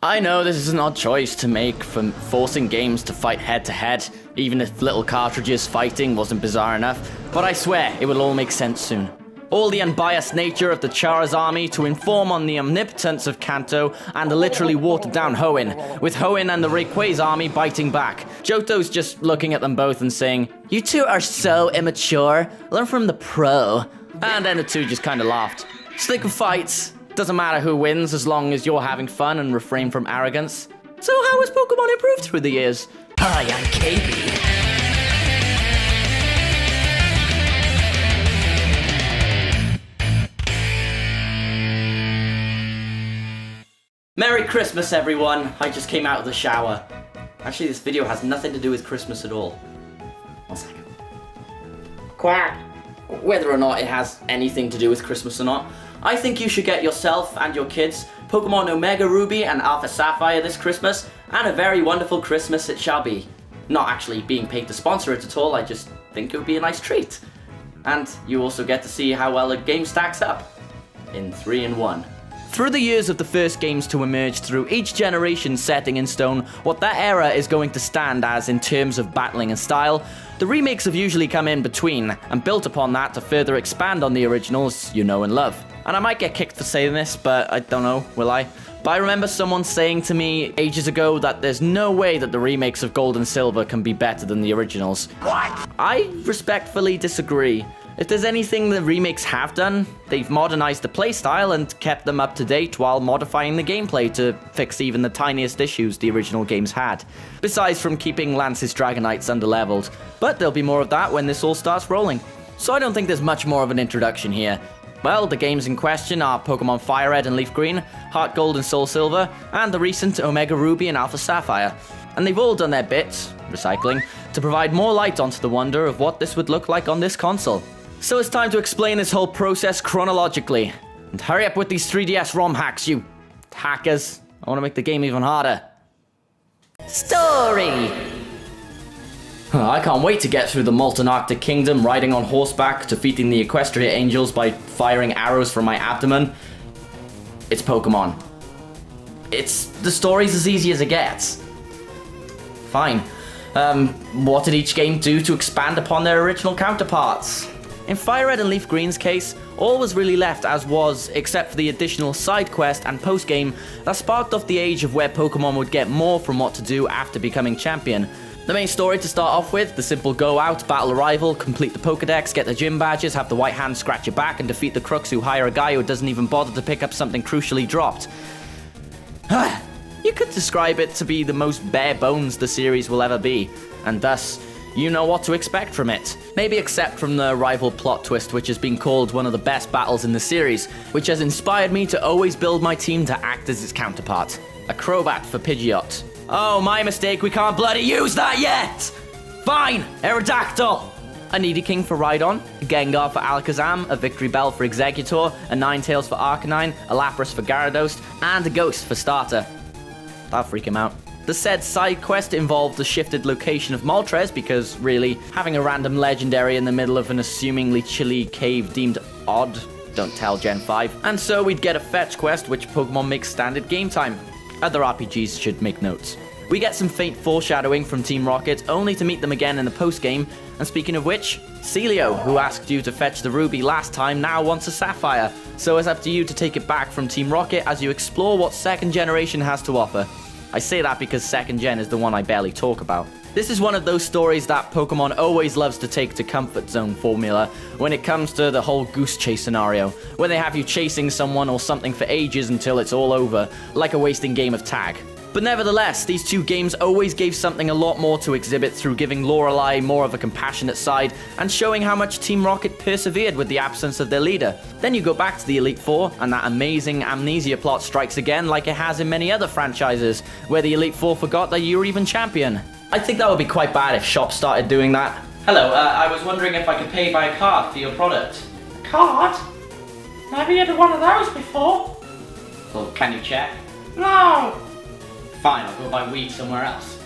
I know this is an odd choice to make from forcing games to fight head-to-head, even if little cartridges fighting wasn't bizarre enough, but I swear it will all make sense soon. All the unbiased nature of the ChaOZ army to inform on the omnipotence of Kanto and the literally watered down Hoenn, with Hoenn and the Rayquaza army biting back. Johto's just looking at them both and saying, "You two are so immature, learn from the pro." And then the two just kinda laughed. So they can fight, doesn't matter who wins as long as you're having fun and refrain from arrogance. So how has Pokemon improved through the years? Hi, I'm KB. Merry Christmas, everyone! I just came out of the shower. Actually, this video has nothing to do with Christmas at all. 1 second. Quack! Whether or not it has anything to do with Christmas or not, I think you should get yourself and your kids Pokemon Omega Ruby and Alpha Sapphire this Christmas, and a very wonderful Christmas it shall be. Not actually being paid to sponsor it at all, I just think it would be a nice treat. And you also get to see how well a game stacks up in 3-in-1. Through the years of the first games to emerge through each generation setting in stone what that era is going to stand as in terms of battling and style, the remakes have usually come in between and built upon that to further expand on the originals you know and love. And I might get kicked for saying this, but I don't know, will I? But I remember someone saying to me ages ago that there's no way that the remakes of Gold and Silver can be better than the originals. What? I respectfully disagree. If there's anything the remakes have done, they've modernized the playstyle and kept them up to date while modifying the gameplay to fix even the tiniest issues the original games had. Besides from keeping Lance's Dragonites underleveled. But there'll be more of that when this all starts rolling. So I don't think there's much more of an introduction here. Well, the games in question are Pokemon FireRed and LeafGreen, HeartGold and SoulSilver, and the recent Omega Ruby and Alpha Sapphire. And they've all done their bits, recycling, to provide more light onto the wonder of what this would look like on this console. So it's time to explain this whole process chronologically. And hurry up with these 3DS ROM hacks, you hackers. I want to make the game even harder. Story! I can't wait to get through the Molten Arctic Kingdom riding on horseback, defeating the Equestria Angels by firing arrows from my abdomen. It's Pokemon. The story's as easy as it gets. Fine. What did each game do to expand upon their original counterparts? In FireRed and LeafGreen's case, all was really left as was, except for the additional side quest and post-game that sparked off the age of where Pokemon would get more from what to do after becoming champion. The main story to start off with, the simple go out, battle a rival, complete the Pokedex, get the gym badges, have the white hand scratch your back, and defeat the crooks who hire a guy who doesn't even bother to pick up something crucially dropped. You could describe it to be the most bare bones the series will ever be, and thus, you know what to expect from it. Maybe except from the rival plot twist, which has been called one of the best battles in the series, which has inspired me to always build my team to act as its counterpart. A Crobat for Pidgeot. Oh, my mistake, we can't bloody use that yet! Fine, Aerodactyl! A Nidoking for Rhydon, a Gengar for Alakazam, a Victory Bell for Exeggutor, a Ninetales for Arcanine, a Lapras for Gyarados, and a Ghost for Starter. That'll freak him out. The said side quest involved the shifted location of Moltres because, really, having a random legendary in the middle of an assumingly chilly cave deemed odd. Don't tell Gen 5. And so we'd get a fetch quest which Pokemon makes standard game time. Other RPGs should make notes. We get some faint foreshadowing from Team Rocket, only to meet them again in the post-game. And speaking of which, Celio, who asked you to fetch the Ruby last time, now wants a Sapphire. So it's up to you to take it back from Team Rocket as you explore what second generation has to offer. I say that because second gen is the one I barely talk about. This is one of those stories that Pokemon always loves to take to comfort zone formula when it comes to the whole goose chase scenario, where they have you chasing someone or something for ages until it's all over, like a wasting game of tag. But nevertheless, these two games always gave something a lot more to exhibit through giving Lorelei more of a compassionate side and showing how much Team Rocket persevered with the absence of their leader. Then you go back to the Elite Four, and that amazing amnesia plot strikes again like it has in many other franchises, where the Elite Four forgot that you were even champion. I think that would be quite bad if shops started doing that. Hello, I was wondering if I could pay by card for your product. A card? Never had one of those before. Well, can you check? No. Fine, I'll go buy weed somewhere else.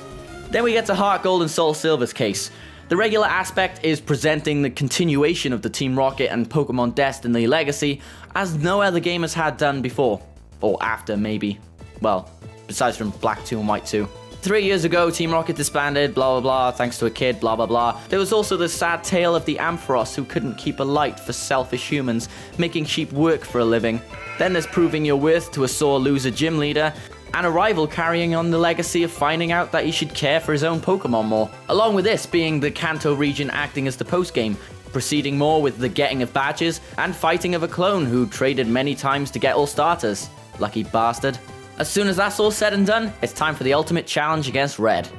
Then we get to HeartGold and SoulSilver's case. The regular aspect is presenting the continuation of the Team Rocket and Pokemon Destiny legacy, as no other game has had done before. Or after, maybe. Well, besides from Black 2 and White 2. 3 years ago, Team Rocket disbanded, blah blah blah, thanks to a kid, blah blah blah. There was also the sad tale of the Ampharos who couldn't keep a light for selfish humans, making sheep work for a living. Then there's proving your worth to a sore loser gym leader, and a rival carrying on the legacy of finding out that he should care for his own Pokemon more. Along with this being the Kanto region acting as the post-game, proceeding more with the getting of badges, and fighting of a clone who traded many times to get all starters. Lucky bastard. As soon as that's all said and done, it's time for the ultimate challenge against Red.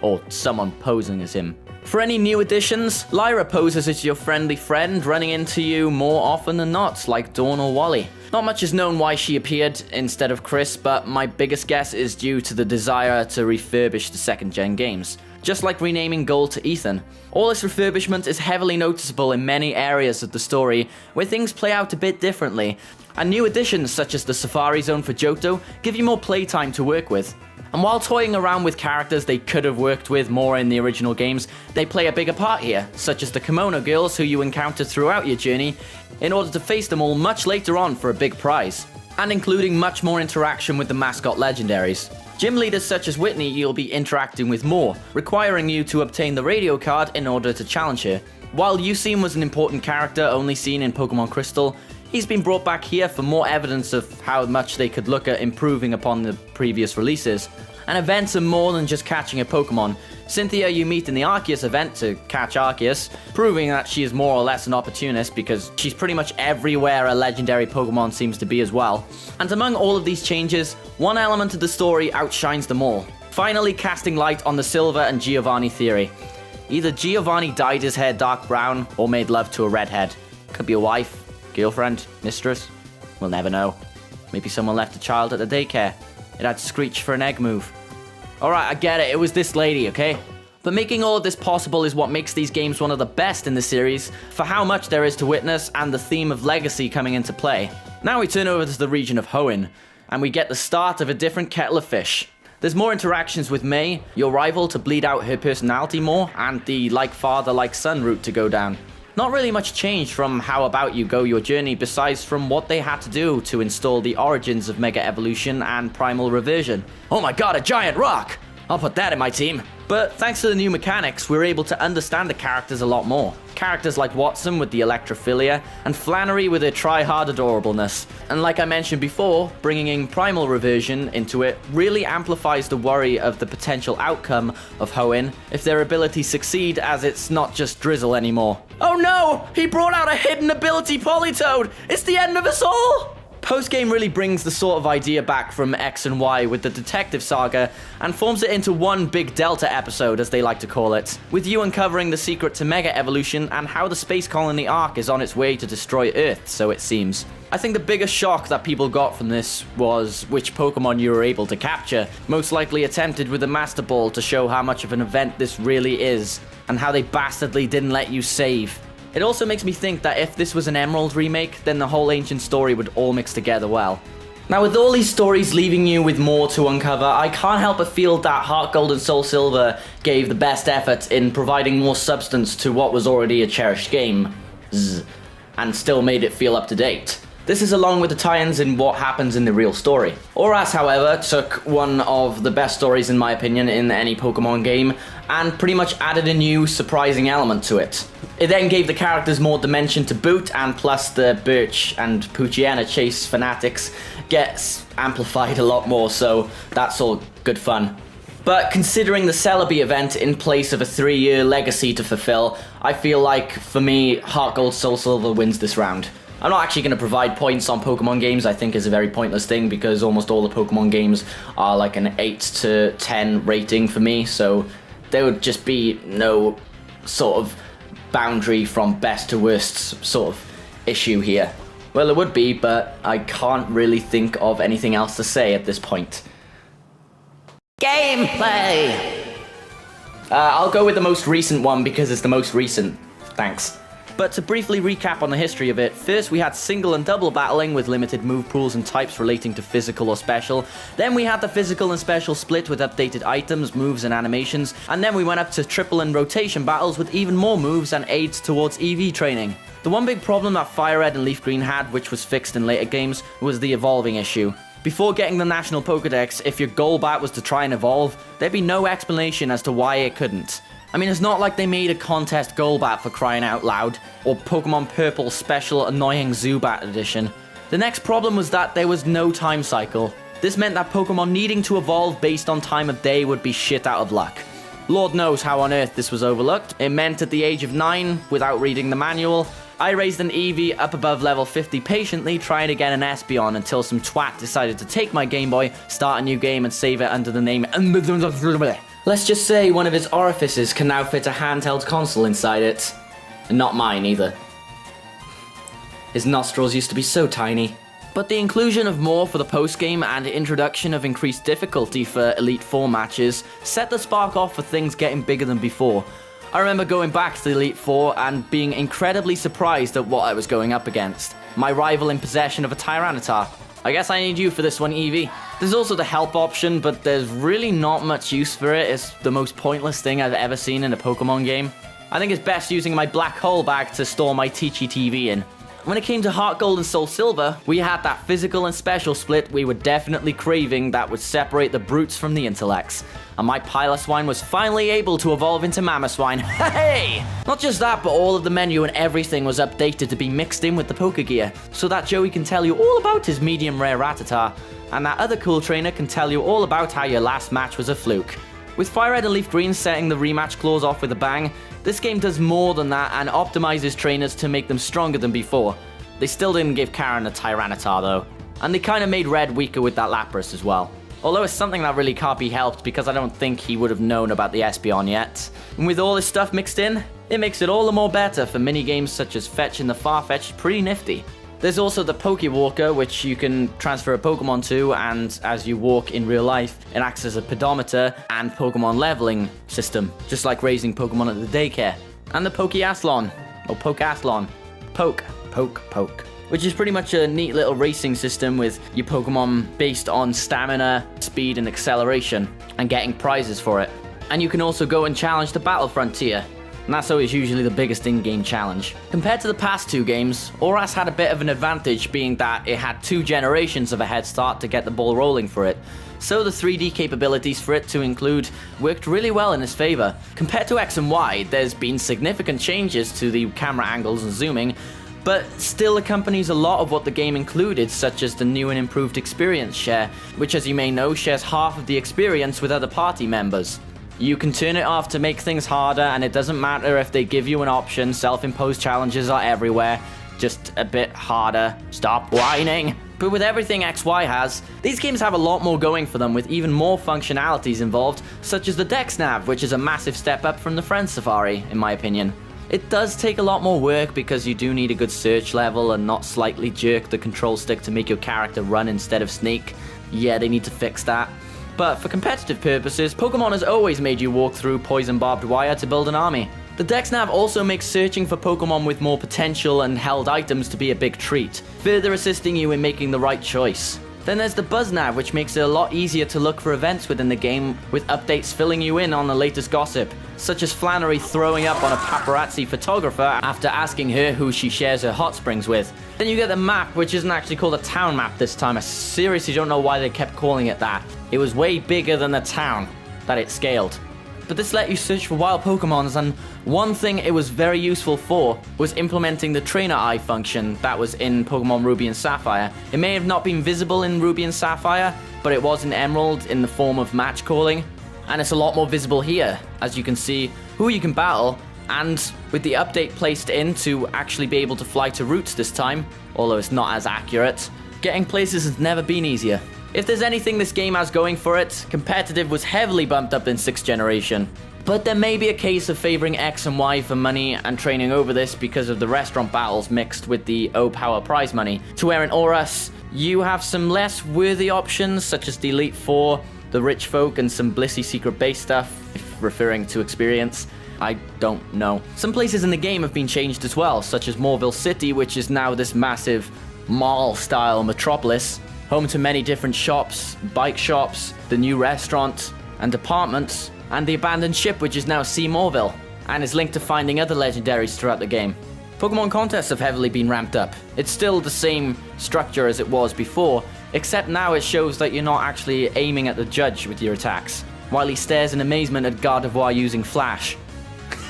Or someone posing as him. For any new additions, Lyra poses as your friendly friend, running into you more often than not, like Dawn or Wally. Not much is known why she appeared instead of Chris, but my biggest guess is due to the desire to refurbish the second-gen games. Just like renaming Gold to Ethan. All this refurbishment is heavily noticeable in many areas of the story, where things play out a bit differently, and new additions such as the Safari Zone for Johto give you more playtime to work with. And while toying around with characters they could have worked with more in the original games, they play a bigger part here, such as the Kimono Girls who you encountered throughout your journey, in order to face them all much later on for a big prize, and including much more interaction with the mascot legendaries. Gym leaders such as Whitney you'll be interacting with more, requiring you to obtain the radio card in order to challenge her. While Yusin was an important character only seen in Pokemon Crystal, he's been brought back here for more evidence of how much they could look at improving upon the previous releases. And events are more than just catching a Pokemon. Cynthia you meet in the Arceus event to catch Arceus, proving that she is more or less an opportunist because she's pretty much everywhere a legendary Pokemon seems to be as well. And among all of these changes, one element of the story outshines them all, finally casting light on the Silver and Giovanni theory. Either Giovanni dyed his hair dark brown or made love to a redhead. Could be a wife, girlfriend, mistress, we'll never know. Maybe someone left a child at the daycare. It had to screech for an egg move. Alright, I get it was this lady, okay? But making all of this possible is what makes these games one of the best in the series, for how much there is to witness and the theme of legacy coming into play. Now we turn over to the region of Hoenn, and we get the start of a different kettle of fish. There's more interactions with May, your rival, to bleed out her personality more, and the like father like son route to go down. Not really much changed from how about you go your journey besides from what they had to do to install the origins of Mega Evolution and Primal Reversion. Oh my god, a giant rock! I'll put that in my team. But thanks to the new mechanics, we're able to understand the characters a lot more. Characters like Watson with the Electrophilia, and Flannery with her try-hard adorableness. And like I mentioned before, bringing in Primal Reversion into it really amplifies the worry of the potential outcome of Hoenn if their abilities succeed, as it's not just Drizzle anymore. Oh no! He brought out a hidden ability Politoed! It's the end of us all! Postgame really brings the sort of idea back from X and Y with the detective saga and forms it into one big Delta episode, as they like to call it, with you uncovering the secret to Mega Evolution and how the space colony Ark is on its way to destroy Earth, so it seems. I think the biggest shock that people got from this was which Pokemon you were able to capture, most likely attempted with a Master Ball to show how much of an event this really is, and how they bastardly didn't let you save. It also makes me think that if this was an Emerald remake, then the whole ancient story would all mix together well. Now with all these stories leaving you with more to uncover, I can't help but feel that HeartGold and SoulSilver gave the best effort in providing more substance to what was already a cherished game, and still made it feel up to date. This is along with the tie-ins in what happens in the real story. ORAS, however, took one of the best stories in my opinion in any Pokemon game, and pretty much added a new, surprising element to it. It then gave the characters more dimension to boot, and plus the Birch and Poochyena chase fanatics gets amplified a lot more, so that's all good fun. But considering the Celebi event in place of a 3-year legacy to fulfill, I feel like, for me, HeartGold SoulSilver wins this round. I'm not actually going to provide points on Pokemon games. I think is a very pointless thing because almost all the Pokemon games are like an 8 to 10 rating for me, so there would just be no sort of boundary from best to worst sort of issue here. Well, it would be, but I can't really think of anything else to say at this point. Gameplay! I'll go with the most recent one because it's the most recent. Thanks. But to briefly recap on the history of it, first we had single and double battling with limited move pools and types relating to physical or special, then we had the physical and special split with updated items, moves and animations, and then we went up to triple and rotation battles with even more moves and aids towards EV training. The one big problem that FireRed and LeafGreen had, which was fixed in later games, was the evolving issue. Before getting the National Pokedex, if your Golbat was to try and evolve, there'd be no explanation as to why it couldn't. I mean, it's not like they made a contest Golbat for crying out loud, or Pokemon Purple Special Annoying Zubat Edition. The next problem was that there was no time cycle. This meant that Pokemon needing to evolve based on time of day would be shit out of luck. Lord knows how on earth this was overlooked. It meant at the age of 9, without reading the manual, I raised an Eevee up above level 50 patiently, trying to get an Espeon until some twat decided to take my Game Boy, start a new game, and save it under the name... Let's just say one of his orifices can now fit a handheld console inside it. And not mine either. His nostrils used to be so tiny. But the inclusion of more for the postgame and introduction of increased difficulty for Elite Four matches set the spark off for things getting bigger than before. I remember going back to the Elite Four and being incredibly surprised at what I was going up against. My rival in possession of a Tyranitar. I guess I need you for this one, Eevee. There's also the help option, but there's really not much use for it. It's the most pointless thing I've ever seen in a Pokemon game. I think it's best using my black hole bag to store my Teachy TV in. When it came to HeartGold and SoulSilver, we had that physical and special split we were definitely craving that would separate the brutes from the intellects. And my Piloswine was finally able to evolve into Mamoswine. Hey! Not just that, but all of the menu and everything was updated to be mixed in with the Pokegear, so that Joey can tell you all about his medium rare Rattata, and that other cool trainer can tell you all about how your last match was a fluke. With FireRed and LeafGreen setting the rematch clause off with a bang, this game does more than that and optimizes trainers to make them stronger than before. They still didn't give Karen a Tyranitar though, and they kinda made Red weaker with that Lapras as well. Although it's something that really can't be helped because I don't think he would have known about the Espeon yet. And with all this stuff mixed in, it makes it all the more better for minigames such as Fetch and the Farfetch'd pretty nifty. There's also the Pokewalker, which you can transfer a Pokemon to, and as you walk in real life, it acts as a pedometer and Pokemon leveling system, just like raising Pokemon at the daycare. And the Pokeathlon, or Pokeathlon, Poke, which is pretty much a neat little racing system with your Pokemon based on stamina, speed, and acceleration, and getting prizes for it. And you can also go and challenge the Battle Frontier, and that's always usually the biggest in-game challenge. Compared to the past two games, ORAS had a bit of an advantage, being that it had 2 generations of a head start to get the ball rolling for it. So the 3D capabilities for it to include worked really well in its favor. Compared to X and Y, there's been significant changes to the camera angles and zooming, but still accompanies a lot of what the game included, such as the new and improved experience share, which as you may know shares half of the experience with other party members. You can turn it off to make things harder, and it doesn't matter if they give you an option. Self-imposed challenges are everywhere, just a bit harder. Stop whining. But with everything XY has, these games have a lot more going for them, with even more functionalities involved, such as the Dex Nav, which is a massive step up from the Friend Safari, in my opinion. It does take a lot more work because you do need a good search level and not slightly jerk the control stick to make your character run instead of sneak. Yeah, they need to fix that. But for competitive purposes, Pokemon has always made you walk through poison barbed wire to build an army. The Dex Nav also makes searching for Pokemon with more potential and held items to be a big treat, further assisting you in making the right choice. Then there's the Buzz Nav, which makes it a lot easier to look for events within the game, with updates filling you in on the latest gossip, such as Flannery throwing up on a paparazzi photographer after asking her who she shares her hot springs with. Then you get the map, which isn't actually called a town map this time. I seriously don't know why they kept calling it that. It was way bigger than the town that it scaled. But this let you search for wild Pokemons, and one thing it was very useful for was implementing the Trainer Eye function that was in Pokemon Ruby and Sapphire. It may have not been visible in Ruby and Sapphire, but it was in Emerald in the form of match calling, and it's a lot more visible here, as you can see who you can battle, and with the update placed in to actually be able to fly to routes this time, although it's not as accurate, getting places has never been easier. If there's anything this game has going for it, competitive was heavily bumped up in 6th generation. But there may be a case of favoring X and Y for money and training over this because of the restaurant battles mixed with the O-Power prize money, to where in ORAS, you have some less worthy options such as the Elite Four, the Rich Folk, and some Blissey Secret Base stuff, if referring to experience. I don't know. Some places in the game have been changed as well, such as Moorville City, which is now this massive mall-style metropolis, home to many different shops, bike shops, the new restaurant, and apartments, and the abandoned ship, which is now Sea Moorville, and is linked to finding other legendaries throughout the game. Pokemon contests have heavily been ramped up. It's still the same structure as it was before, except now it shows that you're not actually aiming at the judge with your attacks, while he stares in amazement at Gardevoir using Flash.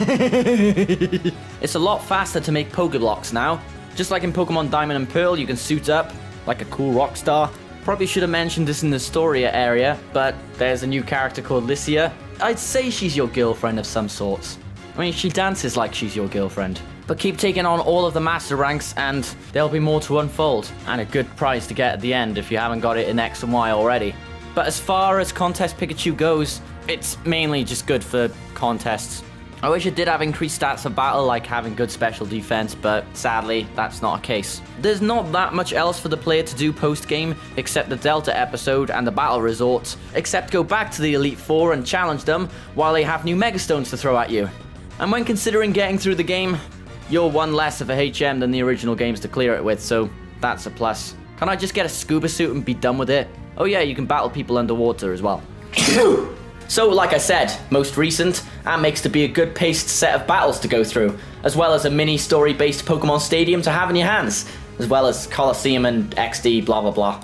It's a lot faster to make Pokeblocks now. Just like in Pokemon Diamond and Pearl, you can suit up like a cool rock star. Probably should have mentioned this in the story area, but there's a new character called Licia. I'd say she's your girlfriend of some sorts. I mean, she dances like she's your girlfriend. But keep taking on all of the master ranks and there'll be more to unfold, and a good prize to get at the end if you haven't got it in X and Y already. But as far as Contest Pikachu goes, it's mainly just good for contests. I wish it did have increased stats for battle, like having good special defense, but sadly, that's not a case. There's not that much else for the player to do post-game, except the Delta episode and the battle resorts, except go back to the Elite Four and challenge them, while they have new Megastones to throw at you. And when considering getting through the game, you're one less of a HM than the original games to clear it with, so that's a plus. Can I just get a scuba suit and be done with it? Oh yeah, you can battle people underwater as well. So, like I said, most recent, and makes to be a good paced set of battles to go through, as well as a mini story-based Pokemon Stadium to have in your hands, as well as Colosseum and XD blah blah blah.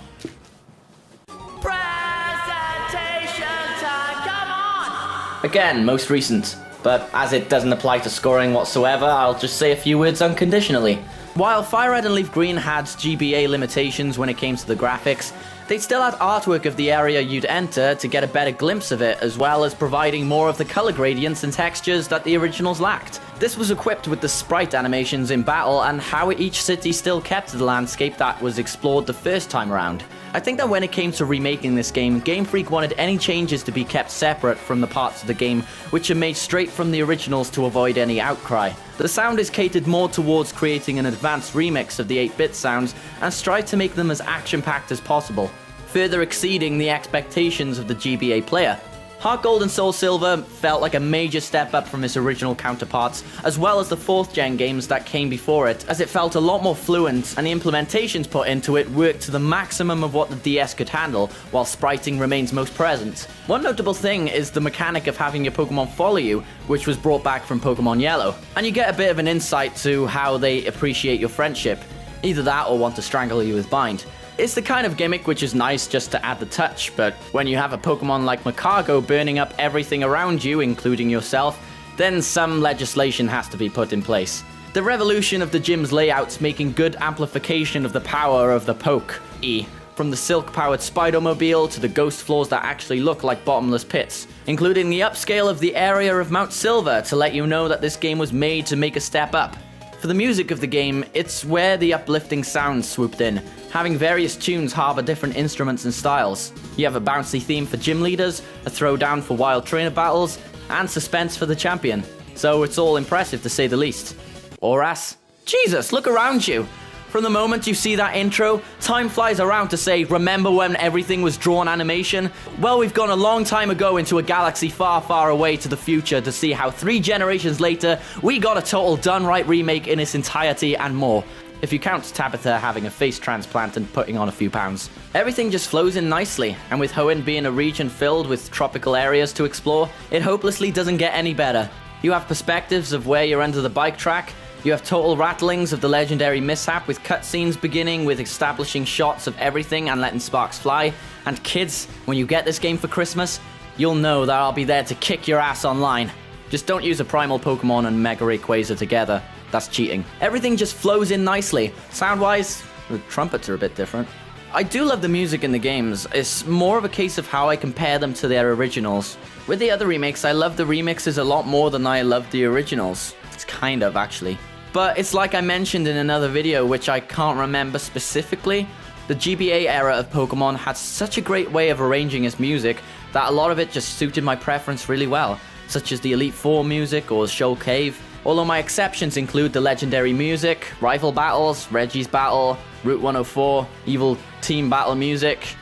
Presentation time, come on! Again, most recent, but as it doesn't apply to scoring whatsoever, I'll just say a few words unconditionally. While FireRed and LeafGreen had GBA limitations when it came to the graphics, they still had artwork of the area you'd enter to get a better glimpse of it, as well as providing more of the color gradients and textures that the originals lacked. This was equipped with the sprite animations in battle and how each city still kept the landscape that was explored the first time around. I think that when it came to remaking this game, Game Freak wanted any changes to be kept separate from the parts of the game which are made straight from the originals to avoid any outcry. The sound is catered more towards creating an advanced remix of the 8-bit sounds and strive to make them as action-packed as possible, further exceeding the expectations of the GBA player. HeartGold and SoulSilver felt like a major step up from its original counterparts, as well as the 4th gen games that came before it, as it felt a lot more fluent and the implementations put into it worked to the maximum of what the DS could handle, while spriting remains most present. One notable thing is the mechanic of having your Pokemon follow you, which was brought back from Pokemon Yellow, and you get a bit of an insight to how they appreciate your friendship, either that or want to strangle you with Bind. It's the kind of gimmick which is nice just to add the touch, but when you have a Pokemon like Macago burning up everything around you, including yourself, then some legislation has to be put in place. The revolution of the gym's layouts making good amplification of the power of the Poke-E, from the silk-powered Spider-Mobile to the ghost floors that actually look like bottomless pits, including the upscale of the area of Mount Silver to let you know that this game was made to make a step up. For the music of the game, it's where the uplifting sounds swooped in, having various tunes harbor different instruments and styles. You have a bouncy theme for gym leaders, a throwdown for wild trainer battles, and suspense for the champion. So it's all impressive to say the least. ORAS? Jesus, look around you! From the moment you see that intro, time flies around to say, remember when everything was drawn animation? Well, we've gone a long time ago into a galaxy far, far away to the future to see how 3 generations later, we got a total done-right remake in its entirety and more. If you count Tabitha having a face transplant and putting on a few pounds. Everything just flows in nicely, and with Hoenn being a region filled with tropical areas to explore, it hopelessly doesn't get any better. You have perspectives of where you're under the bike track, you have total rattlings of the legendary mishap with cutscenes beginning with establishing shots of everything and letting sparks fly, and kids, when you get this game for Christmas, you'll know that I'll be there to kick your ass online. Just don't use a primal Pokemon and Mega Rayquaza together. That's cheating. Everything just flows in nicely. Sound-wise, the trumpets are a bit different. I do love the music in the games. It's more of a case of how I compare them to their originals. With the other remakes, I love the remixes a lot more than I love the originals. It's kind of, actually. But it's like I mentioned in another video, which I can't remember specifically, the GBA era of Pokemon had such a great way of arranging its music that a lot of it just suited my preference really well, such as the Elite Four music or Shoal Cave, although my exceptions include the legendary music, rival battles, Reggie's battle, Route 104, evil team battle music.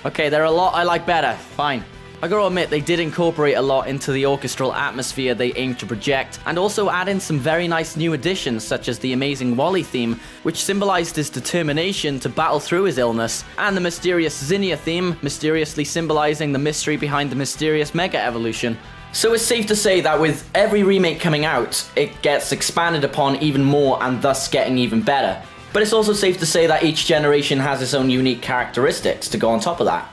Okay, there are a lot I like better, fine. I gotta admit, they did incorporate a lot into the orchestral atmosphere they aimed to project, and also add in some very nice new additions such as the amazing Wally theme, which symbolized his determination to battle through his illness, and the mysterious Zinnia theme, mysteriously symbolizing the mystery behind the mysterious Mega Evolution. So it's safe to say that with every remake coming out, it gets expanded upon even more and thus getting even better. but it's also safe to say that each generation has its own unique characteristics to go on top of that.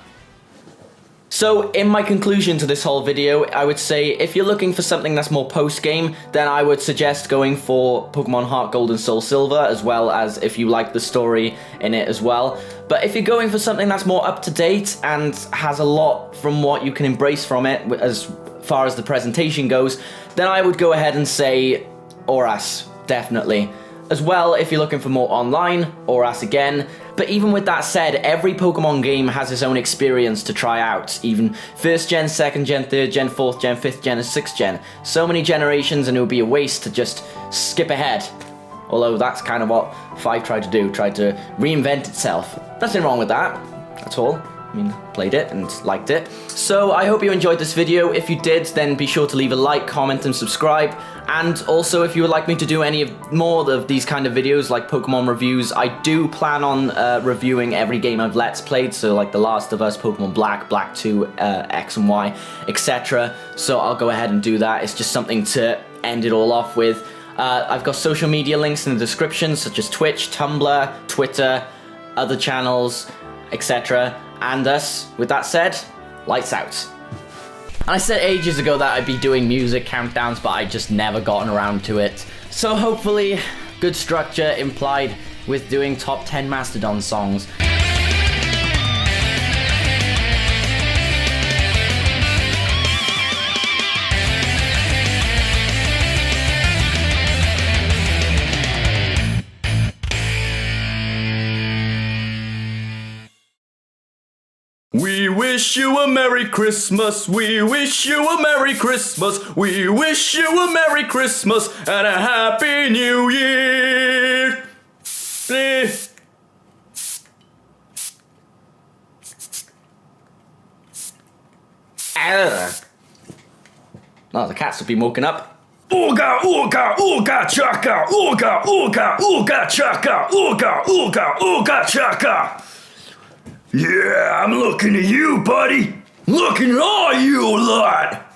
So, in my conclusion to this whole video, I would say if you're looking for something that's more post-game, then I would suggest going for Pokemon HeartGold and SoulSilver, as well as if you like the story in it as well. But if you're going for something that's more up-to-date and has a lot from what you can embrace from it, as far as the presentation goes, then I would go ahead and say ORAS, definitely. As well, if you're looking for more online, ORAS again. But even with that said, every Pokemon game has its own experience to try out. Even 1st gen, 2nd gen, 3rd gen, 4th gen, 5th gen, and 6th gen. So many generations, and it would be a waste to just skip ahead. Although that's kind of what 5 tried to do, tried to reinvent itself. Nothing wrong with that, at all. I mean, played it and liked it. So I hope you enjoyed this video. If you did, then be sure to leave a like, comment, and subscribe. And also, if you would like me to do any more of these kind of videos, like Pokemon reviews, I do plan on reviewing every game I've Let's Played, so like The Last of Us, Pokemon Black, Black 2, X and Y, etc. So I'll go ahead and do that. It's just something to end it all off with. I've got social media links in the description, such as Twitch, Tumblr, Twitter, other channels, etc. And thus, with that said, lights out. And I said ages ago that I'd be doing music countdowns, but I just never gotten around to it. So hopefully, good structure implied with doing top 10 Mastodon songs. We wish you a Merry Christmas, we wish you a Merry Christmas, we wish you a Merry Christmas and a Happy New Year! Oh, the cats have been woken up. Ooga, ooga, ooga, chaka, ooga, ooga, ooga, chaka, ooga, ooga, ooga, chaka! Yeah, I'm looking at you, buddy. Looking at all you lot.